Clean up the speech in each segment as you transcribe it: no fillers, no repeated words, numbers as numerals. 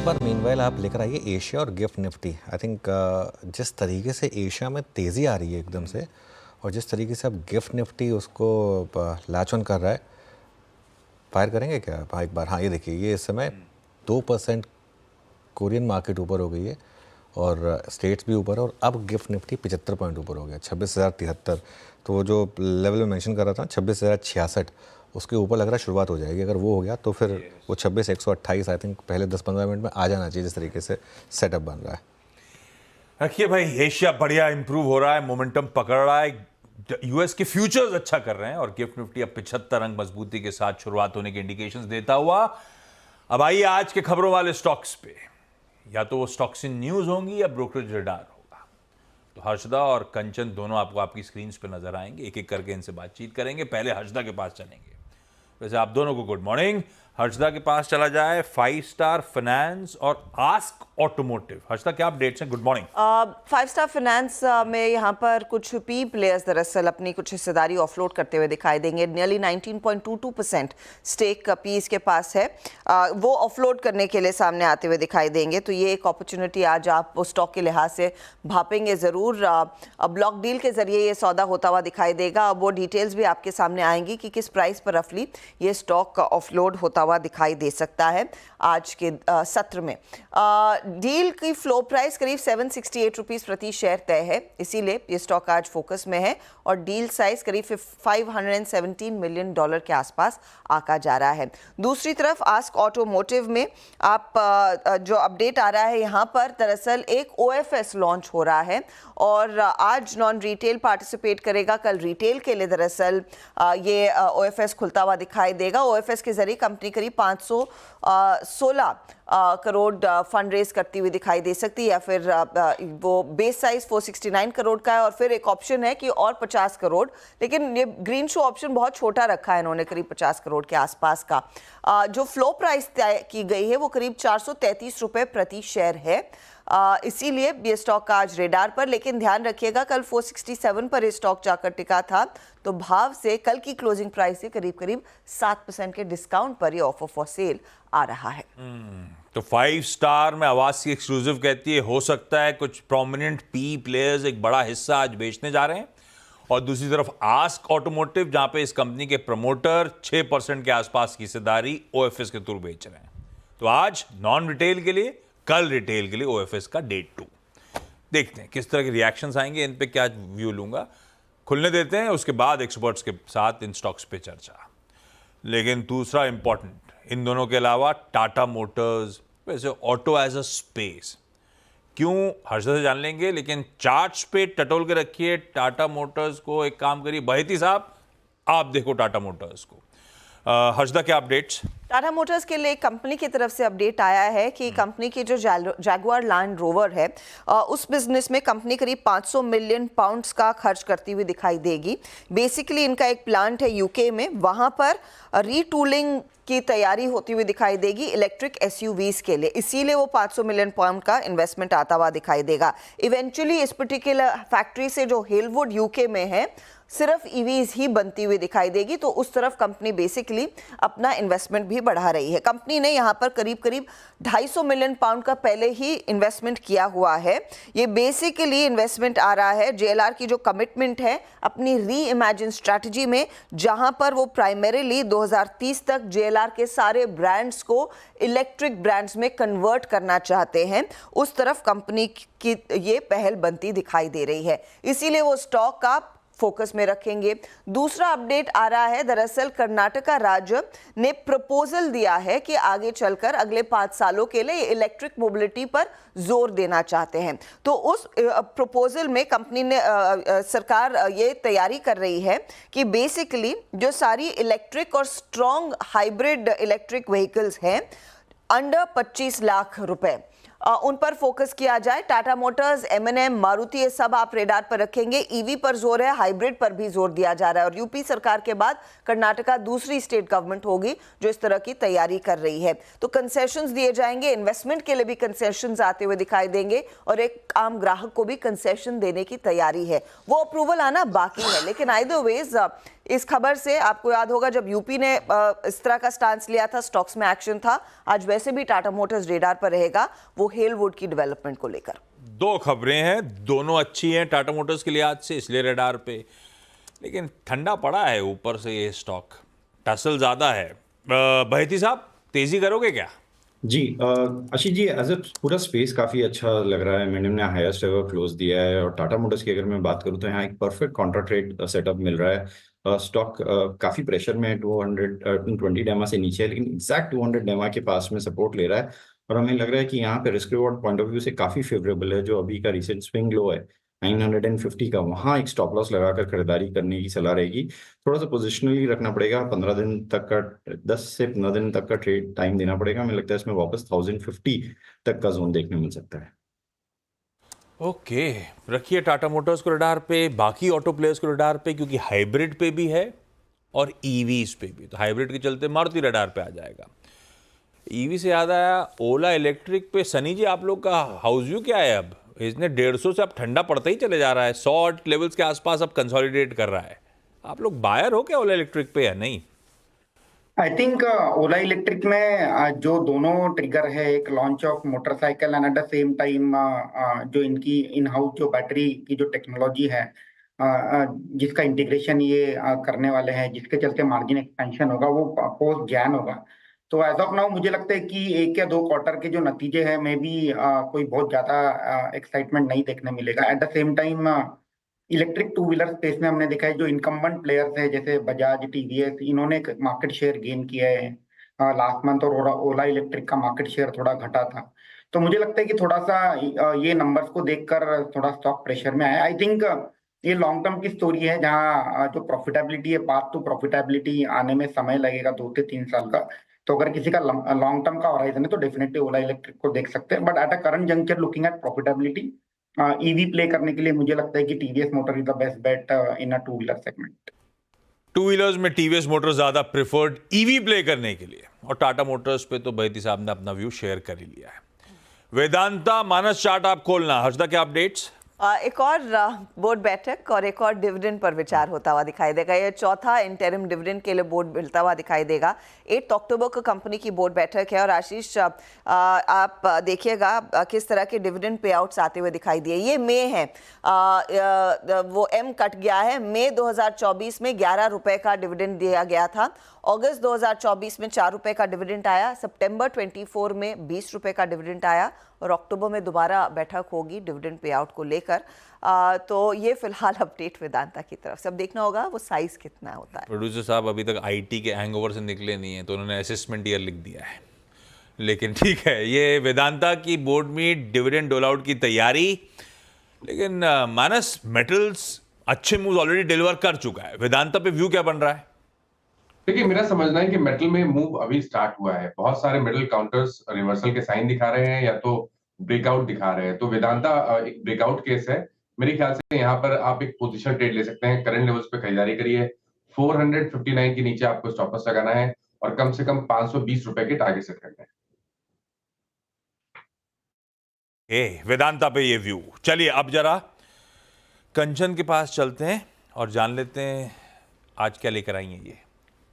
एक बार मीनवाइल आप लेकर आइए एशिया और गिफ्ट निफ्टी। आई थिंक जिस तरीके से एशिया में तेज़ी आ रही है एकदम से, और जिस तरीके से अब गिफ्ट निफ्टी उसको लैच ऑन कर रहा है, फायर करेंगे क्या भाई एक बार? हाँ, ये देखिए, ये इस समय 2% कोरियन मार्केट ऊपर हो गई है और स्टेट्स भी ऊपर है, और अब गिफ्ट निफ्टी 75 पॉइंट ऊपर हो गया, 26,073। तो वो जो लेवल में मेंशन कर रहा था 26,066, उसके ऊपर लग रहा है शुरुआत हो जाएगी। अगर वो हो गया तो फिर वो 26,128 आई थिंक पहले 10-15 मिनट में आ जाना चाहिए, जिस तरीके से सेटअप बन रहा है। रखिए भाई, एशिया बढ़िया इंप्रूव हो रहा है, मोमेंटम पकड़ रहा है, यूएस के फ्यूचर्स अच्छा कर रहे हैं और गिफ्ट निफ्टी अब 75 अंक मजबूती के साथ शुरुआत होने के इंडिकेशंस देता हुआ। अब आइए आज के खबरों वाले स्टॉक्स पे, या तो वो स्टॉक्स इन न्यूज होंगी या ब्रोकरेज रडार होगा। तो हर्षदा और कंचन दोनों आपको आपकी स्क्रीन पे नजर आएंगे, एक एक करके इनसे बातचीत करेंगे। पहले हर्षदा के पास चलेंगे। वैसे आप दोनों को गुड मॉर्निंग। हर्षदा के पास चला जाए, 5 स्टार फाइनेंस और आस्क ऑटोमोटिव। हर्षदा, क्या अपडेट्स हैं? Good morning. 5 स्टार फाइनेंस में यहाँ पर कुछ पी प्लेयर्स दरअसल अपनी कुछ हिस्सेदारी ऑफलोड करते हुए दिखाई देंगे। नियरली 19.22% स्टेक पी इसके पास है, वो ऑफलोड करने के लिए सामने आते हुए दिखाई देंगे। तो ये एक अपॉर्चुनिटी आज आप स्टॉक के लिहाज से भापेंगे ज़रूर। ब्लॉक डील के जरिए ये सौदा होता हुआ दिखाई देगा। अब वो डिटेल्स भी आपके सामने आएंगी कि किस प्राइस पर रफली ये स्टॉक ऑफलोड होता हुआ दिखाई दे सकता है आज के सत्र में। डील की फ्लो प्राइस करीब 768 रुपीस प्रति शेयर तय है, इसीलिए ये स्टॉक आज फोकस में है। और डील साइज करीब $517 मिलियन के आसपास आका जा रहा है। दूसरी तरफ आस्क ऑटोमोटिव में आप जो अपडेट आ रहा है यहाँ पर, दरअसल एक OFS लॉन्च हो रहा है और आज नॉन रिटेल पार्टिसिपेट करेगा। कल रिटेल के लिए दरअसल ये OFS खुलता हुआ दिखाई देगा। OFS के जरिए कंपनी करीब 516 करोड़ फंड रेज करती हुई दिखाई दे सकती है, या फिर वो बेस साइज 469 करोड़ का है और फिर एक ऑप्शन है कि और 50 करोड़, लेकिन ये ग्रीन शो ऑप्शन बहुत छोटा रखा है इन्होंने, करीब 50 करोड़ के आसपास का। जो फ्लो प्राइस तय की गई है वो करीब 433 रुपए प्रति शेयर है, इसीलिए ये स्टॉक आज रेडार पर। लेकिन ध्यान रखिएगा, कल 467 पर ये स्टॉक जाकर टिका था, तो भाव से कल की क्लोजिंग प्राइस से करीब 7% के डिस्काउंट पर ये ऑफर फॉर सेल आ रहा है। तो 5 स्टार में आवासी एक्सक्लूसिव कहती है, हो सकता है कुछ प्रोमिनेंट पी प्लेयर्स एक बड़ा हिस्सा आज बेचने जा रहे हैं। और दूसरी तरफ आस्क ऑटोमोटिव, जहां पे इस कंपनी के प्रमोटर 6% के आसपास की हिस्सेदारी OFS के थ्रू बेच रहे हैं। तो आज नॉन रिटेल के लिए, कल रिटेल के लिए OFS का डे 2। देखते हैं किस तरह के रिएक्शंस आएंगे, इन पे क्या व्यू लूंगा। खुलने देते हैं, उसके बाद एक्सपर्ट्स के साथ इन स्टॉक्स पे चर्चा। लेकिन दूसरा इंपॉर्टेंट, इन दोनों के अलावा टाटा मोटर्स, वैसे ऑटो एज अ स्पेस क्यों, हर्षद से जान लेंगे। लेकिन चार्ट्स पे टटोल के रखिए टाटा मोटर्स को। एक काम करिए बहेती साहब, आप देखो टाटा मोटर्स को। हर्षदा, क्या अपडेट्स? टाटा मोटर्स के लिए कंपनी की तरफ से अपडेट आया है कि कंपनी की जो जैगुआर लैंड रोवर है, उस बिजनेस में कंपनी करीब 500 मिलियन पाउंड्स का खर्च करती हुई दिखाई देगी। बेसिकली इनका एक प्लांट है यूके में, वहां पर रीटूलिंग की तैयारी होती हुई दिखाई देगी इलेक्ट्रिक SUVs के लिए, इसीलिए वो 500 मिलियन पाउंड का इन्वेस्टमेंट आता हुआ दिखाई देगा। इवेंचुअली इस पर्टिकुलर फैक्ट्री से जो हेलवुड यूके में है, सिर्फ EVs ही बनती हुई दिखाई देगी, तो उस तरफ कंपनी बेसिकली अपना इन्वेस्टमेंट भी बढ़ा रही है। कंपनी ने यहाँ पर करीब 250 मिलियन पाउंड का पहले ही इन्वेस्टमेंट किया हुआ है। ये बेसिकली इन्वेस्टमेंट आ रहा है JLR की जो कमिटमेंट है अपनी री इमेजिन स्ट्रैटेजी में, जहाँ पर वो प्राइमरीली 2030 तक JLR के सारे ब्रांड्स को इलेक्ट्रिक ब्रांड्स में कन्वर्ट करना चाहते हैं। उस तरफ कंपनी की ये पहल बनती दिखाई दे रही है, इसीलिए वो स्टॉक का फोकस में रखेंगे। दूसरा अपडेट आ रहा है, दरअसल कर्नाटका राज्य ने प्रपोजल दिया है कि आगे चलकर अगले 5 सालों के लिए इलेक्ट्रिक मोबिलिटी पर जोर देना चाहते हैं। तो उस प्रपोजल में कंपनी ने सरकार ये तैयारी कर रही है कि बेसिकली जो सारी इलेक्ट्रिक और स्ट्रॉन्ग हाइब्रिड इलेक्ट्रिक व्हीकल्स हैं अंडर 25 लाख रुपए, उन पर फोकस किया जाए। टाटा मोटर्स, M&M, मारुति, ये सब आप रेडार पर रखेंगे। EV पर जोर है, हाइब्रिड पर भी जोर दिया जा रहा है। और यूपी सरकार के बाद कर्नाटका दूसरी स्टेट गवर्नमेंट होगी जो इस तरह की तैयारी कर रही है। तो कंसेशंस दिए जाएंगे, इन्वेस्टमेंट के लिए भी कंसेशंस आते हुए दिखाई देंगे, और एक आम ग्राहक को भी कंसेशन देने की तैयारी है। वो अप्रूवल आना बाकी है, लेकिन आइदर वेज इस खबर से आपको याद होगा जब यूपी ने इस तरह का स्टांस लिया था, स्टॉक्स में एक्शन था। आज वैसे भी टाटा मोटर्स रेडार पर रहेगा, वो हेलवुड की डेवलपमेंट को लेकर। दो खबरें हैं, दोनों अच्छी हैं टाटा मोटर्स के लिहाज से, इसलिए रेडार पे, लेकिन ठंडा पड़ा है ऊपर से ये स्टॉक, टसल ज्यादा है। बहती साहब तेजी करोगे क्या? जी आशीष जी, एज अ पूरा स्पेस काफी अच्छा लग रहा है। मैंने हाईएस्ट एवर क्लोज दिया है, और टाटा मोटर्स की अगर मैं बात करूं तो यहाँ एक परफेक्ट कॉन्ट्रा ट्रेड सेटअप मिल रहा है। स्टॉक काफी प्रेशर में है, 220 डेमा से नीचे है, लेकिन एग्जैक्ट 200 डेमा के पास में सपोर्ट ले रहा है। और हमें लग रहा है कि यहाँ पे risk reward point of view से काफी फेवरेबल है। जो अभी का रिसेंट स्विंग लो है 950 का, वहाँ एक स्टॉप लॉस लगाकर खरीदारी करने की सलाह रहेगी। थोड़ा सा पोजिशनली रखना पड़ेगा, 15 दिन तक का, 10 से 15 दिन तक का ट्रेड टाइम देना पड़ेगा। हमें लगता है इसमें वापस 1050 तक का जोन देखने मिल सकता है। ओके, रखिए टाटा मोटर्स को रडार पे, बाकी ऑटो प्लेयर्स को रडार पे, क्योंकि हाइब्रिड पे भी है और ईवीज पे भी। तो हाइब्रिड के चलते मारुति रडार पे आ जाएगा। ईवी से याद आया, ओला इलेक्ट्रिक पे सनी जी आप लोग का हाउस व्यू क्या है? अब इसने 150 से अब ठंडा पड़ता ही चले जा रहा है, 100 लेवल्स के आसपास अब कंसोलिडेट कर रहा है। आप लोग बायर हो क्या ओला इलेक्ट्रिक पे या नहीं? आई थिंक ओला इलेक्ट्रिक में जो दोनों ट्रिगर है, एक launch of motorcycle and at the same time जो इनकी इन हाउस जो बैटरी की जो टेक्नोलॉजी है, जिसका इंटीग्रेशन ये करने वाले हैं, जिसके चलते मार्जिन एक्सपेंशन होगा, वो पोस्ट जैन होगा। तो एज ऑफ नाउ मुझे लगता है कि 1 या 2 क्वार्टर के जो नतीजे हैं में भी कोई बहुत ज्यादा एक्साइटमेंट नहीं देखने मिलेगा। At the same time electric two wheeler space में हमने देखा है जो इनकम्बेंट प्लेयर्स है जैसे बजाज, टीवीएस, इन्होंने मार्केट शेयर गेन किया है लास्ट मंथ, और ओला इलेक्ट्रिक का मार्केट शेयर थोड़ा घटा था। तो मुझे लगता है कि थोड़ा सा ये नंबर्स को देखकर थोड़ा स्टॉक प्रेशर में आया। आई थिंक ये लॉन्ग टर्म की स्टोरी है, जहाँ जो प्रॉफिटेबिलिटी है, पाथ टू प्रॉफिटेबिलिटी आने में समय लगेगा 2 से 3 साल का। तो अगर किसी का लॉन्ग टर्म का होराइजन है तो डेफिनेटली ओला इलेक्ट्रिक को देख सकते हैं। But at a current juncture looking at profitability, EV play करने के लिए मुझे लगता है कि TVS motor is the best bet in a two wheeler segment. Two wheelers में टीवीएस मोटर ज्यादा प्रिफर्ड ईवी प्ले करने के लिए, और टाटा मोटर्स पे तो बहती साहब ने अपना व्यू शेयर कर ही लिया है। वेदांता मानस चार्ट आप खोलना, हर्षदा के अपडेट्स। एक और बोर्ड बैठक और एक और डिविडेंड पर विचार होता हुआ दिखाई देगा। ये चौथा इंटरिम डिविडेंड के लिए बोर्ड मिलता हुआ दिखाई देगा। 8 अक्टूबर को कंपनी की बोर्ड बैठक है, और आशीष आप देखिएगा किस तरह के डिविडेंड पे आउट्स आते हुए दिखाई दिए। ये मई है, वो एम कट गया है। मई 2024 में 11 रुपए का डिविडेंड दिया गया था, अगस्त 2024 में 4 रुपए का डिविडेंड आया, सितंबर 24 में 20 रुपए का डिविडेंड आया, और अक्टूबर में दोबारा बैठक होगी डिविडेंड पे आउट को लेकर। तो ये फिलहाल अपडेट वेदांता की तरफ से, अब देखना होगा वो साइज कितना होता है। प्रोड्यूसर साहब अभी तक आईटी के हैंगओवर से निकले नहीं है, तो उन्होंने असेसमेंट ईयर लिख दिया है, लेकिन ठीक है। ये वेदांता की बोर्ड में डिविडेंड डोल आउट की तैयारी, लेकिन मानस मेटल्स अच्छे मूव ऑलरेडी डिलीवर कर चुका है, वेदांता पे व्यू क्या बन रहा है? देखिए, मेरा समझना है कि मेटल में मूव अभी स्टार्ट हुआ है। बहुत सारे मेटल काउंटर्स रिवर्सल के साइन दिखा रहे हैं या तो ब्रेकआउट दिखा रहे हैं। तो वेदांता एक ब्रेकआउट केस है। मेरे ख्याल से यहाँ पर आप एक पोजीशन ट्रेड ले सकते हैं। करंट लेवल्स पे खरीदारी करिए। 459 के नीचे आपको स्टॉप लॉस लगाना है, और कम से कम 520 रुपए के टारगेट सेट करना है। वेदांता पे ये व्यू। चलिए अब जरा कंचन के पास चलते हैं और जान लेते हैं आज क्या लेकर आई हैं ये,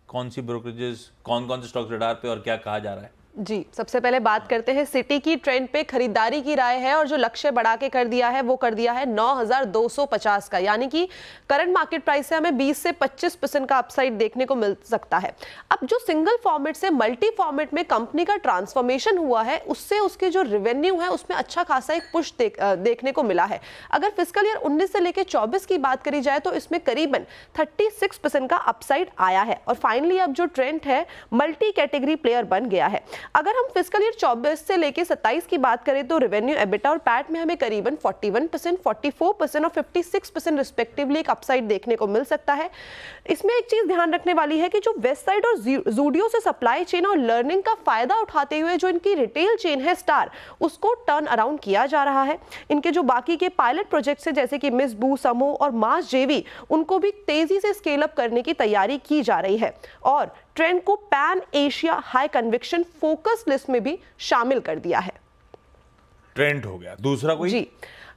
कौन सी ब्रोकरेजेस, कौन कौन से स्टॉक्स रडार पे और क्या कहा जा रहा है। जी, सबसे पहले बात करते हैं सिटी की। ट्रेंड पे खरीदारी की राय है, और जो लक्ष्य बढ़ा के कर दिया है वो कर दिया है 9,250 का, यानी कि करंट मार्केट प्राइस से हमें 20 से 25% का अपसाइड देखने को मिल सकता है। अब जो सिंगल फॉर्मेट से मल्टी फॉर्मेट में कंपनी का ट्रांसफॉर्मेशन हुआ है, उससे उसके जो रेवेन्यू है उसमें अच्छा खासा एक पुश देखने को मिला है। अगर फिस्कल ईयर 19 से लेकर 24 की बात करी जाए तो इसमें करीबन 36% का अपसाइड आया है, और फाइनली अब जो ट्रेंड है मल्टी कैटेगरी प्लेयर बन गया है। अगर हम फिस्कल ईयर 24 से लेके 27 की बात करें तो रेवेन्यू, एबिटा और पैट में हमें करीबन 41%, 44% और 56% रिस्पेक्टिवली एक अपसाइड देखने को मिल सकता है। इसमें एक चीज ध्यान रखने वाली है कि जो वेस्ट साइड और जूडियो से सप्लाई चेन और लर्निंग का फायदा उठाते हुए जो इनकी रिटेल चेन है स्टार, उसको टर्न अराउंड किया जा रहा है। इनके जो बाकी के पायलट प्रोजेक्ट्स है जैसे कि मिसबू, समो और मास जेवी, उनको भी तेजी से स्केल अप करने की तैयारी की जा रही है, और ट्रेंड को pan Asia high conviction focus list में भी शामिल कर दिया है। ट्रेंड हो गया। दूसरा कोई? जी,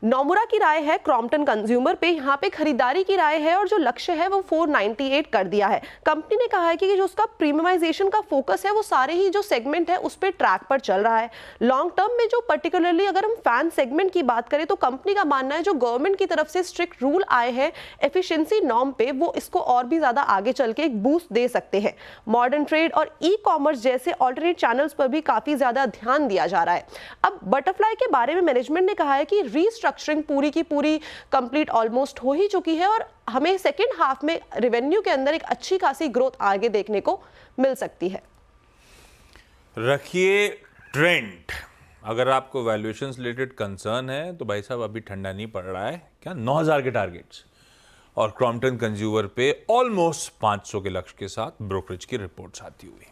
नोमुरा की राय है क्रॉम्पटन कंज्यूमर पे, यहाँ पे खरीदारी की राय है और जो लक्ष्य है वो 498 कर दिया है। कंपनी ने कहा है कि जो उसका प्रीमियमाइजेशन का फोकस है वो सारे ही जो सेगमेंट है उस पर ट्रैक पर चल रहा है। लॉन्ग टर्म में जो पर्टिकुलरली अगर हम फैन सेगमेंट की बात करें तो कंपनी का मानना है जो गवर्नमेंट की तरफ से स्ट्रिक्ट रूल आए हैं एफिशिएंसी नॉर्म पे, वो इसको और भी ज्यादा आगे चल के एक बूस्ट दे सकते हैं। मॉडर्न ट्रेड और ई कॉमर्स जैसे ऑल्टरनेट चैनल्स पर भी काफी ज्यादा ध्यान दिया जा रहा है। अब बटरफ्लाई के बारे में मैनेजमेंट ने कहा है कि रीस्ट्रक्चरिंग पूरी की पूरी कंप्लीट ऑलमोस्ट हो ही चुकी है और हमें सेकेंड हाफ में रेवेन्यू के अंदर एक अच्छी खासी ग्रोथ आगे देखने को मिल सकती है। रखिए ट्रेंड। अगर आपको वैल्यूएशंस रिलेटेड कंसर्न है तो भाई साहब अभी ठंडा नहीं पड़ रहा है क्या, 9000 के टारगेट्स और क्रॉम्पटन कंज्यूमर पे ऑलमोस्ट 500 के लक्ष्य के साथ ब्रोकरेज की रिपोर्ट्स आती हुई।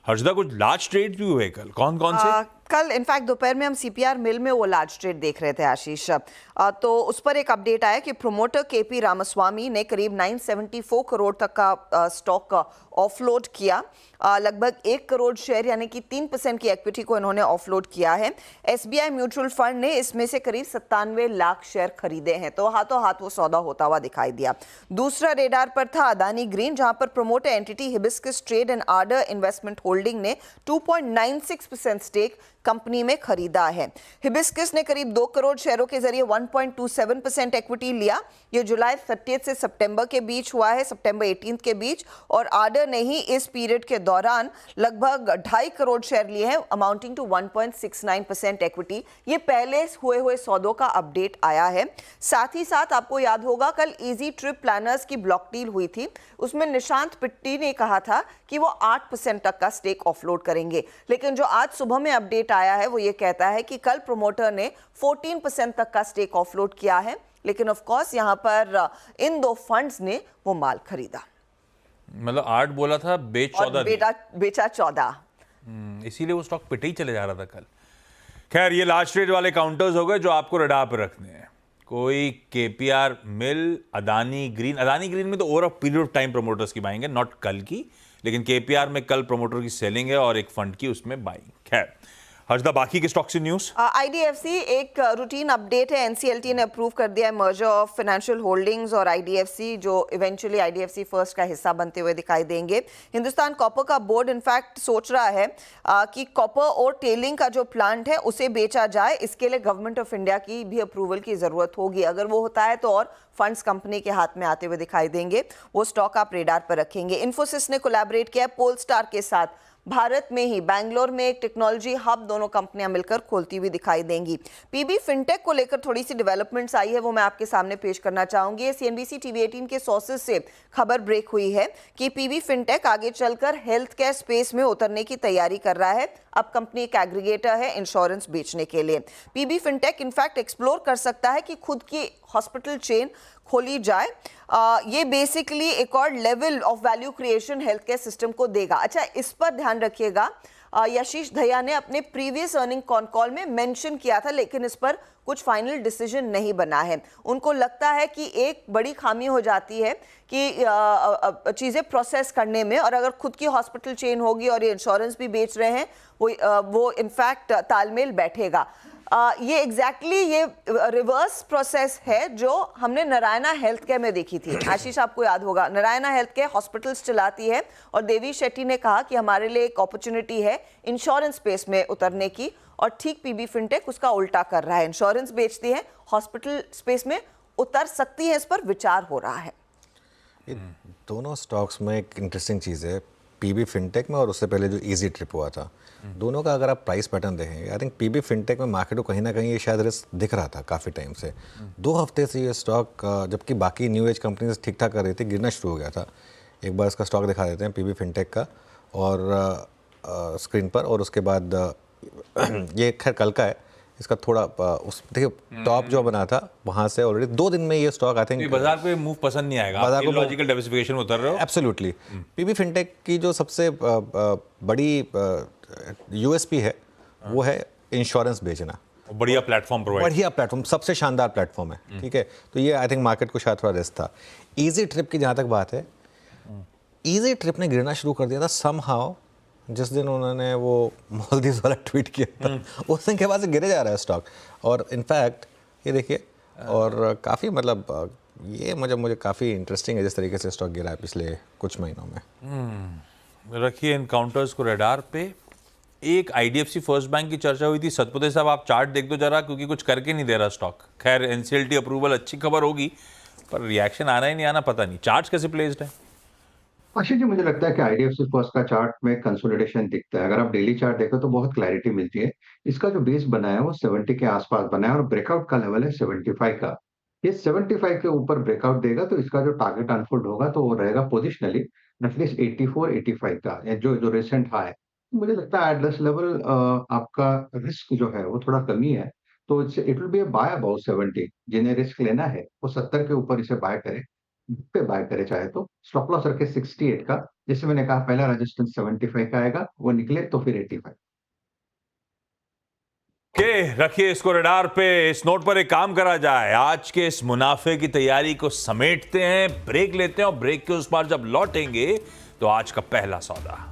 हर्षदा कुछ लार्ज ट्रेड भी हुए कल, कौन कौन से? कल इनफैक्ट दोपहर में हम सीपीआर मिल में वो लार्ज ट्रेड देख रहे थे आशीष, तो उस पर एक अपडेट आया कि प्रोमोटर केपी रामास्वामी ने करीब 974 करोड़ तक का स्टॉक ऑफलोड किया। लगभग 1 करोड़ शेयर यानी कि 3% की इक्विटी को इन्होंने ऑफलोड किया है। एसबीआई म्यूचुअल फंड ने इसमें से करीब 97 लाख शेयर खरीदे हैं, तो हाथों हाथ वो सौदा होता हुआ दिखाई दिया। दूसरा रेडार पर था अदानी ग्रीन, जहां पर promoter entity hibiscus trade and order investment holding ने 2.96% स्टेक कंपनी में खरीदा है। हिबिस्कस ने करीब 2 करोड़ शेयरों के जरिए 1.27% इक्विटी लिया। ये जुलाई 30 से सितंबर के बीच हुआ है, सितंबर 18 के बीच, और आर्डर ने ही इस पीरियड के दौरान लगभग 2.5 करोड़ शेयर लिए हैं, अमाउंटिंग टू 1.69% इक्विटी। ये पहले हुए सौदों का अपडेट आया है। साथ ही साथ आपको याद होगा कल इजी ट्रिप प्लानर्स की ब्लॉक डील हुई थी, उसमें निशांत पिट्टी ने कहा था कि वो 8% तक का स्टेक ऑफलोड करेंगे, लेकिन जो आज सुबह में अपडेट आया है वो ये कहता है कि कल प्रोमोटर ने 14% तक का स्टेक ऑफलोड किया है, लेकिन ऑफ कोर्स यहां पर इन दो फंड्स ने वो माल खरीदा। मतलब 8 बोला था, बेचा 14, इसीलिए वो स्टॉक पिटे ही चले जा रहा था कल। खैर ये लार्ज ट्रेड वाले काउंटर्स हो गए जो आपको रडार पर रखने हैं। कोई केपीआर मिल, अदानी ग्रीन में तो over a period of time promoters की बाइंग है, नॉट कल की, लेकिन केपीआर में कल प्रोमोटर की सेलिंग है और एक फंड की उसमें बाइंग। खैर हर्षदा बाकी के स्टॉक से न्यूज। आईडीएफसी एक रूटीन अपडेट है, एनसीएलटी ने अप्रूव कर दिया है मर्जर ऑफ फाइनेंशियल होल्डिंग्स और आईडीएफसी, जो इवेंचुअली आईडीएफसी फर्स्ट का हिस्सा बनते हुए दिखाई देंगे। हिंदुस्तान कॉपर का बोर्ड इनफैक्ट सोच रहा है कि कॉपर और टेलिंग का जो प्लांट है उसे बेचा जाए। इसके लिए गवर्नमेंट ऑफ इंडिया की भी अप्रूवल की जरूरत होगी। अगर वो होता है तो और फंड्स कंपनी के हाथ में आते हुए दिखाई देंगे। वो स्टॉक आप रेडार पर रखेंगे। इन्फोसिस ने कोलैबोरेट किया पोलस्टार के साथ, भारत में ही बेंगलोर में एक टेक्नोलॉजी हब दोनों कंपनियां मिलकर खोलती हुई दिखाई देंगी। पीबी फिनटेक को लेकर थोड़ी सी डेवलपमेंट्स आई है, वो मैं आपके सामने पेश करना चाहूंगी। सीएनबीसी टीवी 18 के सोर्सेज से खबर ब्रेक हुई है कि पीबी फिनटेक आगे चलकर हेल्थ केयर स्पेस में उतरने की तैयारी कर रहा है। अब कंपनी एक एग्रीगेटर है इंश्योरेंस बेचने के लिए। पीबी फिनटेक इनफैक्ट एक्सप्लोर कर सकता है कि खुद की हॉस्पिटल चेन खोली जाए। ये बेसिकली एक और level of value creation health care system को देगा। अच्छा, इस पर ध्यान रखिएगा, यशीश दहिया ने अपने प्रीवियस अर्निंग कॉल में मेंशन किया था, लेकिन इस पर कुछ फाइनल डिसीजन नहीं बना है। उनको लगता है कि एक बड़ी खामी हो जाती है कि चीज़ें प्रोसेस करने में, और अगर खुद की हॉस्पिटल चेन होगी और ये इंश्योरेंस भी बेच रहे हैं वो इनफैक्ट तालमेल बैठेगा। ये ये रिवर्स प्रोसेस है जो हमने नारायणा हेल्थ केयर में देखी थी। आशीष आपको याद होगा, नारायणा हेल्थ केयर हॉस्पिटल्स चलाती है और देवी शेट्टी ने कहा कि हमारे लिए एक अपॉर्चुनिटी है इंश्योरेंस स्पेस में उतरने की, और ठीक पीबी फिनटेक उसका उल्टा कर रहा है। इंश्योरेंस बेचती है, हॉस्पिटल स्पेस में उतर सकती है, इस पर विचार हो रहा है। ये दोनों स्टॉक्स में एक इंटरेस्टिंग चीज़ है, पीबी फिनटेक में और उससे पहले जो इजी ट्रिप हुआ था, दोनों का अगर आप प्राइस पैटर्न देखेंगे, आई थिंक पीबी फिनटेक में मार्केट को कहीं ना कहीं ये शायद रिस्क दिख रहा था काफ़ी टाइम से। 2 हफ्ते से ये स्टॉक, जबकि बाकी न्यू एज कंपनी ठीक ठाक कर रही थी, गिरना शुरू हो गया था। एक बार इसका स्टॉक दिखा देते हैं पीबी फिनटेक का और स्क्रीन पर, और उसके बाद ये खैर कल का है, इसका थोड़ा उस देखिए टॉप जो बना था वहाँ से ऑलरेडी 2 दिन में ये स्टॉक आई थिंक बाजार पे मूव पसंद नहीं आएगा, बाजार को लॉजिकल डाइवर्सिफिकेशन में उतर रहे हो। एब्सोल्युटली। पीबी फिनटेक की जो सबसे बड़ी यूएसपी है वो है इंश्योरेंस बेचना। बढ़िया प्लेटफॉर्म प्रोवाइड, बढ़िया प्लेटफॉर्म, सबसे शानदार प्लेटफॉर्म है, ठीक है। तो ये आई थिंक मार्केट को शायद थोड़ा रिस्क था। इजी ट्रिप की जहाँ तक बात है, इजी ट्रिप ने गिरना शुरू कर दिया था समहाउ जिस दिन उन्होंने वो मालदीव्स वाला ट्वीट किया था, उस दिन के बाद से गिरे जा रहा है स्टॉक। और इनफैक्ट ये देखिए, और काफ़ी मतलब ये मुझे काफ़ी इंटरेस्टिंग है जिस तरीके से स्टॉक गिरा है पिछले कुछ महीनों में। रखिए इन काउंटर्स को रडार पे। एक आईडीएफसी फर्स्ट बैंक की चर्चा हुई थी। सतपथे साहब आप चार्ट देख दो जरा, क्योंकि कुछ करके नहीं दे रहा स्टॉक। खैर एनसीएलटी अप्रूवल अच्छी खबर होगी, पर रिएक्शन आना ही नहीं आना पता नहीं। चार्ट्स कैसे प्लेस्ड है? आशीष जी, मुझे लगता है कि आईडीएफसी फर्स्ट का चार्ट में कंसोलिडेशन दिखता है। अगर आप डेली चार्ट देखो तो बहुत क्लैरिटी मिलती है। इसका जो बेस बना है वो 70 के आसपास बना है और ब्रेकआउट का लेवल है 75 का। ये 75 के ऊपर ब्रेकआउट देगा तो इसका जो टारगेट अनफोल्ड होगा तो वो रहेगा पोजिशनली एटलीस्ट 84 85 का, या जो जो रिसेंट हाई। मुझे लगता है एट दिस लेवल आपका रिस्क जो है वो थोड़ा कमी है, तो it will be a by about 70। जिन्हें रिस्क लेना है वो 70 के ऊपर इसे बाय करे, पे बाय करे चाहे तो। स्टॉप लॉस रखे 68 का। जैसे मैंने कहा पहला रेजिस्टेंस 75 का आएगा, वो निकले तो फिर 85। के रखिए इसको रडार पे। इस नोट पर एक काम करा जाए, आज के इस मुनाफे की तैयारी को समेटते हैं, ब्रेक लेते हैं और ब्रेक के उस पार जब लौटेंगे तो आज का पहला सौदा।